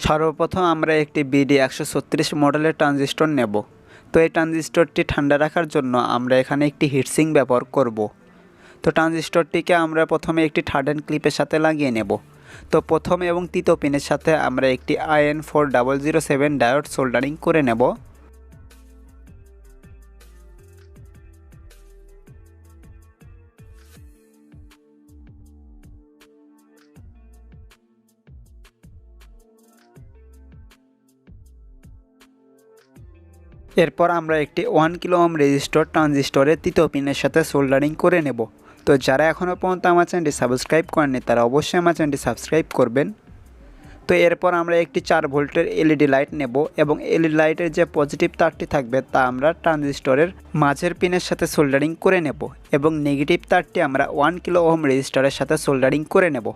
সর্বপ্রথম আমরা একটি BD136 মডেলের ট্রানজিস্টর নেব। তো এই ট্রানজিস্টরটি ঠান্ডা রাখার জন্য আমরা এখানে একটি হিটসিঙ্ক ব্যবহার করব। তো ট্রানজিস্টরটিকে আমরা প্রথমে একটি থার্ডেন ক্লিপের সাথে লাগিয়ে নেব। তো প্রথম এবং তৃতীয় পিনের সাথে আমরা একটি IN4007 ডায়োড সোল্ডারিং করে নেব। এরপর আমরা একটি 1 কিলো ওহম রেজিস্টর ট্রানজিস্টরের তৃতীয় পিনের সাথে সোল্ডারিং করে নেব। তো যারা এখনও পর্যন্ত আমার চ্যানেলটি সাবস্ক্রাইব করেননি তারা অবশ্যই আমার চ্যানেলটি সাবস্ক্রাইব করবেন। তো এরপর আমরা একটি 4 ভোল্টের LED লাইট নেব এবং LED লাইটের যে পজিটিভ তারটি থাকবে তা আমরা ট্রানজিস্টরের মাঝের পিনের সাথে সোল্ডারিং করে নেব এবং নেগেটিভ তারটি আমরা 1 কিলো ওহম রেজিস্টরের সাথে সোল্ডারিং করে নেব।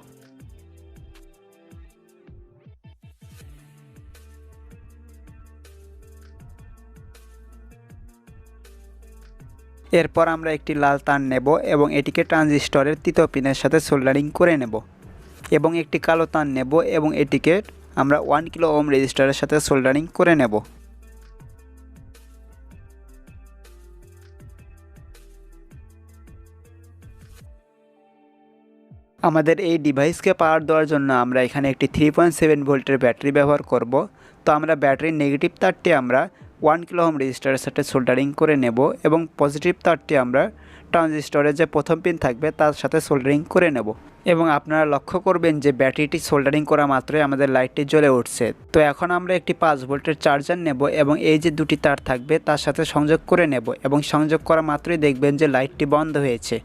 এরপর আমরা একটি লাল তার নেব এবং এটিকে ট্রানজিস্টরের তৃতীয় পিনের সাথে সোল্ডারিং করে নেব এবং একটি কালো তার নেব এবং এটিকে আমরা 1 কিলো ওহম রেজিস্টরের সাথে সোল্ডারিং করে নেব। আমাদের এই ডিভাইসকে পাওয়ার দেওয়ার জন্য আমরা এখানে একটি 3.7 ভোল্টের ব্যাটারি ব্যবহার করব। তো আমরা ব্যাটারির নেগেটিভ তারটি আমরা 1 কিলো ওহম রেজিস্টরের সাথে সোল্ডারিং করে নেব এবং পজিটিভ তারটি আমরা ট্রানজিস্টরের যে প্রথম পিন থাকবে তার সাথে সোল্ডারিং করে নেব। এবং আপনারা লক্ষ্য করবেন যে ব্যাটারিটি সোল্ডারিং করা মাত্রই আমাদের লাইটটি জ্বলে উঠছে। তো এখন আমরা একটি 5 ভোল্টের চার্জার নেব এবং এই যে দুটি তার থাকবে তার সাথে সংযোগ করে নেব এবং সংযোগ করা মাত্রই দেখবেন যে লাইটটি বন্ধ হয়েছে।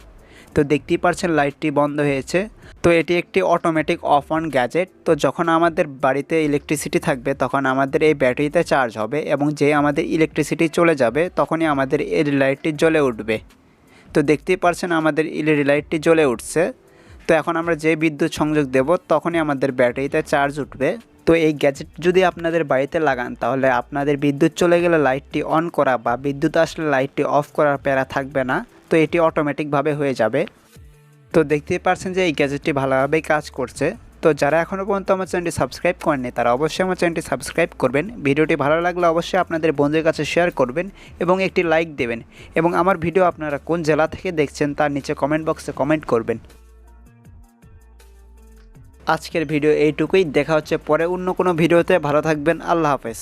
তো দেখতেই পাচ্ছেন লাইটটি বন্ধ হয়েছে। তো এটি একটি অটোমেটিক অফ অন গ্যাজেট। তো যখন আমাদের বাড়িতে ইলেকট্রিসিটি থাকবে তখন আমাদের এই ব্যাটারিতে চার্জ হবে এবং যে আমাদের ইলেকট্রিসিটি চলে যাবে তখনই আমাদের LED লাইটটি জ্বলে উঠবে। তো দেখতেই পাচ্ছেন আমাদের LED লাইটটি জ্বলে উঠছে। তো এখন আমরা যে বিদ্যুৎ সংযোগ দেব তখনই আমাদের ব্যাটারিতে চার্জ উঠবে। তো এই গ্যাজেট যদি আপনাদের বাড়িতে লাগান তাহলে আপনাদের বিদ্যুৎ চলে গেলে লাইটটি অন করা বা বিদ্যুৎ আসলে লাইটটি অফ করার প্যারা থাকবে না। তো এটি অটোমেটিকভাবে হয়ে যাবে। তো দেখতেই পাচ্ছেন যে এই গ্যাজেটটি ভালোভাবেই কাজ করছে। তো যারা এখনও পর্যন্ত আমার চ্যানেলটি সাবস্ক্রাইব করেননি তারা অবশ্যই আমার চ্যানেলটি সাবস্ক্রাইব করবেন। ভিডিওটি ভালো লাগলে অবশ্যই আপনাদের বন্ধুদের কাছে শেয়ার করবেন এবং একটি লাইক দেবেন এবং আমার ভিডিও আপনারা কোন জেলা থেকে দেখছেন তার নিচে কমেন্ট বক্সে কমেন্ট করবেন। আজকের ভিডিও এইটুকুই। দেখা হচ্ছে পরে অন্য কোনো ভিডিওতে। ভালো থাকবেন। আল্লাহ হাফেজ।